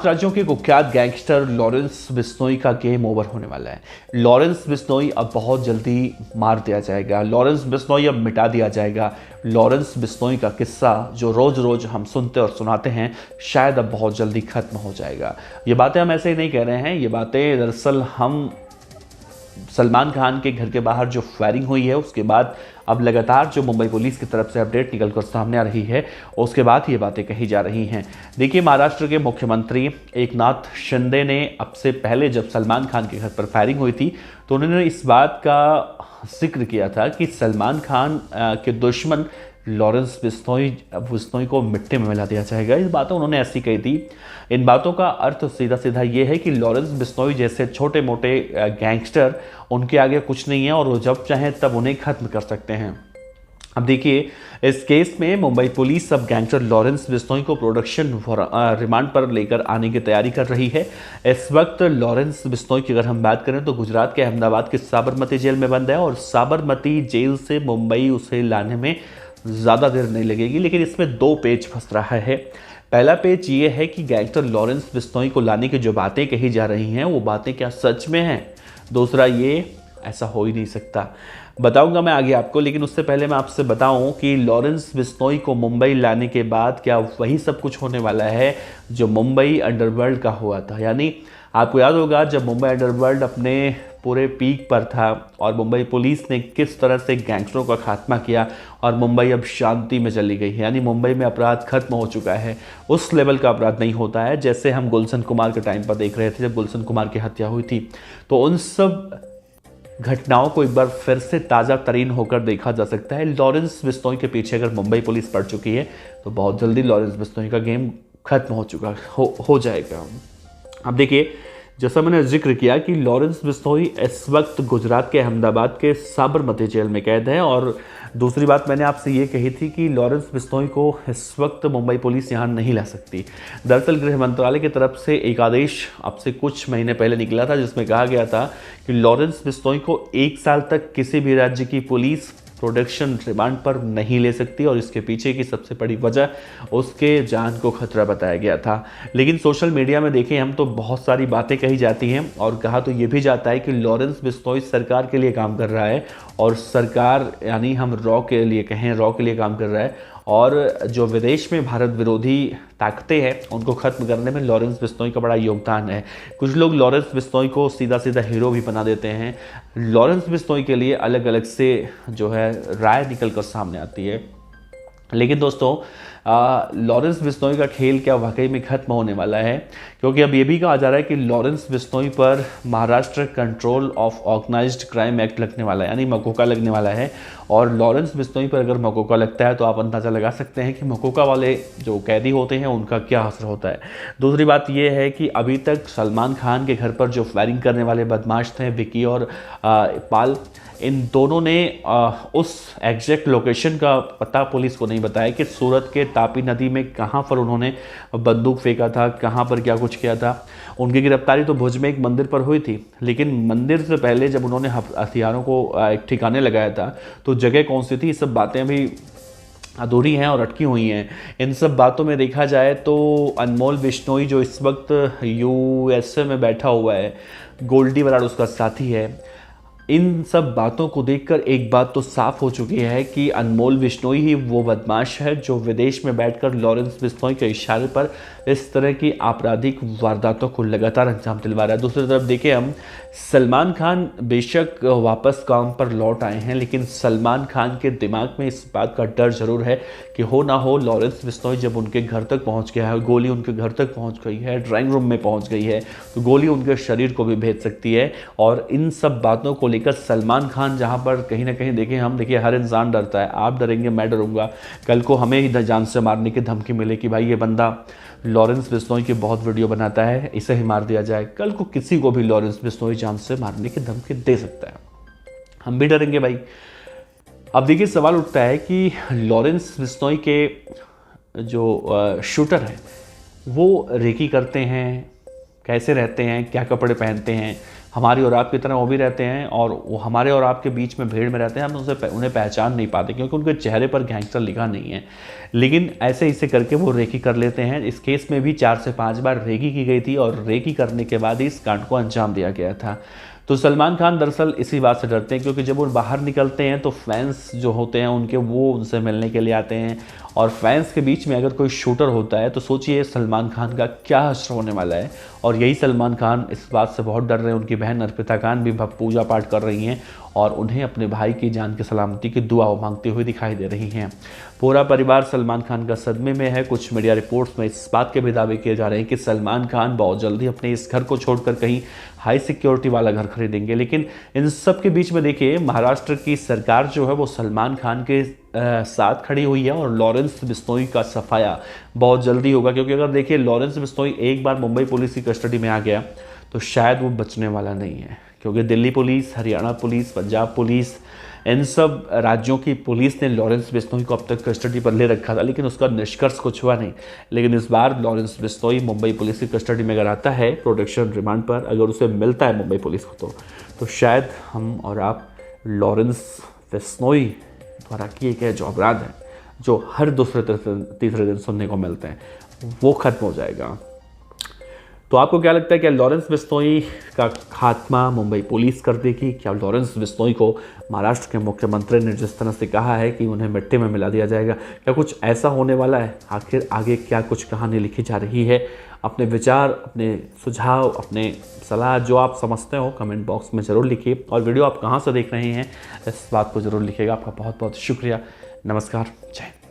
राज्यों के कुख्यात गैंगस्टर लॉरेंस बिश्नोई का गेम ओवर होने वाला है। लॉरेंस बिश्नोई अब बहुत जल्दी मार दिया जाएगा। लॉरेंस बिश्नोई अब मिटा दिया जाएगा। लॉरेंस बिश्नोई का किस्सा जो रोज रोज हम सुनते और सुनाते हैं, शायद अब बहुत जल्दी खत्म हो जाएगा। ये बातें हम ऐसे ही नहीं कह रहे हैं, ये बातें दरअसल हम सलमान खान के घर के बाहर जो फायरिंग हुई है उसके बाद अब लगातार जो मुंबई पुलिस की तरफ से अपडेट निकल कर सामने आ रही है, उसके बाद ये बातें कही जा रही हैं। देखिए, महाराष्ट्र के मुख्यमंत्री एकनाथ शिंदे ने अब से पहले जब सलमान खान के घर पर फायरिंग हुई थी तो उन्होंने इस बात का जिक्र किया था कि सलमान खान के दुश्मन लॉरेंस बिश्नोई को मिट्टी में मिला दिया जाएगा। इस बातें उन्होंने ऐसी कही थी। इन बातों का अर्थ सीधा सीधा ये है कि लॉरेंस बिश्नोई जैसे छोटे मोटे गैंगस्टर, उनके आगे कुछ नहीं है और वो जब चाहें तब उन्हें खत्म कर सकते हैं। अब देखिए, इस केस में मुंबई पुलिस अब गैंगस्टर लॉरेंस बिश्नोई को प्रोडक्शन रिमांड पर लेकर आने की तैयारी कर रही है। इस वक्त लॉरेंस बिश्नोई की अगर हम बात करें तो गुजरात के अहमदाबाद के साबरमती जेल में बंद है और साबरमती जेल से मुंबई उसे लाने में ज़्यादा देर नहीं लगेगी। लेकिन इसमें दो पेच फंस रहा है। पहला पेच ये है कि गैंगस्टर लॉरेंस बिश्नोई को लाने की जो बातें कही जा रही हैं वो बातें क्या सच में हैं। दूसरा, ये ऐसा हो ही नहीं सकता। बताऊंगा मैं आगे आपको, लेकिन उससे पहले मैं आपसे बताऊं कि लॉरेंस बिश्नोई को मुंबई लाने के बाद क्या वही सब कुछ होने वाला है जो मुंबई अंडरवर्ल्ड का हुआ था। यानी आपको याद होगा जब मुंबई अंडरवर्ल्ड अपने पूरे पीक पर था और मुंबई पुलिस ने किस तरह से गैंगस्टरों का खात्मा किया और मुंबई अब शांति में चली गई है। यानी मुंबई में अपराध खत्म हो चुका है। उस लेवल का अपराध नहीं होता है जैसे हम गुलशन कुमार के टाइम पर देख रहे थे जब गुलशन कुमार की हत्या हुई थी। तो उन सब घटनाओं को एक बार फिर से ताज़ा तरीन होकर देखा जा सकता है। लॉरेंस बिश्नोई के पीछे अगर मुंबई पुलिस पड़ चुकी है तो बहुत जल्दी लॉरेंस बिश्नोई का गेम खत्म हो जाएगा। अब देखिए, जैसा मैंने जिक्र किया कि लॉरेंस बिश्नोई इस वक्त गुजरात के अहमदाबाद के साबरमती जेल में कैद है। और दूसरी बात मैंने आपसे ये कही थी कि लॉरेंस बिश्नोई को इस वक्त मुंबई पुलिस यहाँ नहीं ला सकती। दरअसल गृह मंत्रालय की तरफ से एक आदेश अब से कुछ महीने पहले निकला था जिसमें कहा गया था कि लॉरेंस बिश्नोई को 1 साल तक किसी भी राज्य की पुलिस प्रोडक्शन रिमांड पर नहीं ले सकती और इसके पीछे की सबसे बड़ी वजह उसके जान को खतरा बताया गया था। लेकिन सोशल मीडिया में देखें हम तो बहुत सारी बातें कही जाती हैं और कहा तो ये भी जाता है कि लॉरेंस बिश्नोई सरकार के लिए काम कर रहा है और सरकार यानी हम रॉ के लिए कहें, रॉ के लिए काम कर रहा है और जो विदेश में भारत विरोधी ताकतें हैं उनको ख़त्म करने में लॉरेंस बिश्नोई का बड़ा योगदान है। कुछ लोग लॉरेंस बिश्नोई को सीधा सीधा हीरो भी बना देते हैं। लॉरेंस बिश्नोई के लिए अलग अलग से जो है राय निकल कर सामने आती है। लेकिन दोस्तों, लॉरेंस बिश्नोई का खेल क्या वाकई में खत्म होने वाला है, क्योंकि अब ये भी कहा जा रहा है कि लॉरेंस बिश्नोई पर Maharashtra Control of Organised Crime Act लगने वाला है, यानी मकोका लगने वाला है। और लॉरेंस बिश्नोई पर अगर मकोका लगता है तो आप अंदाज़ा लगा सकते हैं कि मकोका वाले जो कैदी होते हैं उनका क्या असर होता है। दूसरी बात यह है कि अभी तक सलमान खान के घर पर जो फायरिंग करने वाले बदमाश थे विकी और पाल, इन दोनों ने उस एग्जैक्ट लोकेशन का पता पुलिस को नहीं बताया कि सूरत के तापी नदी में कहाँ पर उन्होंने बंदूक फेंका था, कहाँ पर क्या कुछ किया था। उनकी गिरफ्तारी तो भुज में एक मंदिर पर हुई थी, लेकिन मंदिर से पहले जब उन्होंने हथियारों को एक ठिकाने लगाया था तो जगह कौन सी थी, ये सब बातें अभी अधूरी हैं और अटकी हुई हैं। इन सब बातों में देखा जाए तो अनमोल बिश्नोई जो इस वक्त USA में बैठा हुआ है, गोल्डी बराड़ उसका साथी है, इन सब बातों को देखकर एक बात तो साफ हो चुकी है कि अनमोल बिश्नोई ही वो बदमाश है जो विदेश में बैठकर लॉरेंस बिश्नोई के इशारे पर इस तरह की आपराधिक वारदातों को लगातार अंजाम दिलवा रहा है। दूसरी तरफ देखिए, हम सलमान खान बेशक वापस काम पर लौट आए हैं, लेकिन सलमान खान के दिमाग में इस बात का डर जरूर है कि हो ना हो लॉरेंस बिश्नोई जब उनके घर तक पहुंच गया है, गोली उनके घर तक पहुंच गई है, ड्राइंग रूम में पहुंच गई है, तो गोली उनके शरीर को भी भेज सकती है। और इन सब बातों को लेकर सलमान खान जहां पर कहीं ना कहीं देखें, हम देखिए हर इंसान डरता है, आप डरेंगे, मैं डरूंगा, कल को हमें ही जान से मारने की धमकी मिले कि भाई ये बंदा लॉरेंस बिश्नोई की बहुत वीडियो बनाता है, इसे ही मार दिया जाए। कल को किसी को भी लॉरेंस बिश्नोई जान से मारने की धमकी दे सकता है, हम भी डरेंगे भाई। अब देखिए, सवाल उठता है कि लॉरेंस बिश्नोई के जो शूटर हैं वो रेकी करते हैं, कैसे रहते हैं, क्या कपड़े पहनते हैं, हमारी और आपकी तरह वो भी रहते हैं और वो हमारे और आपके बीच में भीड़ में रहते हैं, हम उन्हें पहचान नहीं पाते क्योंकि उनके चेहरे पर गैंगस्टर लिखा नहीं है। लेकिन ऐसे ऐसे करके वो रेकी कर लेते हैं। इस केस में भी 4 से 5 बार रेकी की गई थी और रेकी करने के बाद ही इस कांड को अंजाम दिया गया था। तो सलमान खान दरअसल इसी बात से डरते हैं क्योंकि जब वो बाहर निकलते हैं तो फैंस जो होते हैं उनके, वो उनसे मिलने के लिए आते हैं और फैंस के बीच में अगर कोई शूटर होता है तो सोचिए सलमान खान का क्या हश्र होने वाला है। और यही सलमान खान इस बात से बहुत डर रहे हैं। उनकी बहन अर्पिता खान भी पूजा पाठ कर रही हैं और उन्हें अपने भाई की जान की सलामती की दुआ मांगते हुए दिखाई दे रही हैं। पूरा परिवार सलमान खान का सदमे में है। कुछ मीडिया रिपोर्ट्स में इस बात के भी दावे किए जा रहे हैं कि सलमान खान बहुत जल्दी अपने इस घर को छोड़कर कहीं हाई सिक्योरिटी वाला घर खरीदेंगे। लेकिन इन सब के बीच में देखिए, महाराष्ट्र की सरकार जो है वो सलमान खान के साथ खड़ी हुई है और लॉरेंस बिश्नोई का सफाया बहुत जल्दी होगा। क्योंकि अगर देखिए लॉरेंस बिश्नोई एक बार मुंबई पुलिस की कस्टडी में आ गया तो शायद वो बचने वाला नहीं है, क्योंकि Delhi police, Haryana police, Punjab police, इन सब राज्यों की पुलिस ने लॉरेंस बिश्नोई को अब तक कस्टडी पर ले रखा था, लेकिन उसका निष्कर्ष कुछ हुआ नहीं। लेकिन इस बार लॉरेंस बिश्नोई मुंबई पुलिस की कस्टडी में अगर आता है प्रोटेक्शन रिमांड पर, अगर उसे मिलता है मुंबई पुलिस को, तो शायद हम और आप लॉरेंस बिश्नोई द्वारा किए गए जो अपराध हैं, जो हर दूसरे तीसरे दिन सुनने को मिलते हैं, वो खत्म हो जाएगा। तो आपको क्या लगता है, क्या लॉरेंस बिश्नोई का खात्मा मुंबई पुलिस कर देगी? क्या लॉरेंस बिश्नोई को महाराष्ट्र के मुख्यमंत्री ने जिस तरह से कहा है कि उन्हें मिट्टी में मिला दिया जाएगा, क्या कुछ ऐसा होने वाला है? आखिर आगे क्या कुछ कहानी लिखी जा रही है? अपने विचार, अपने सुझाव, अपने सलाह जो आप समझते हो कमेंट बॉक्स में ज़रूर लिखिए। और वीडियो आप कहाँ से देख रहे हैं इस बात को ज़रूर लिखिएगा। आपका बहुत बहुत शुक्रिया। नमस्कार, जय हिंद।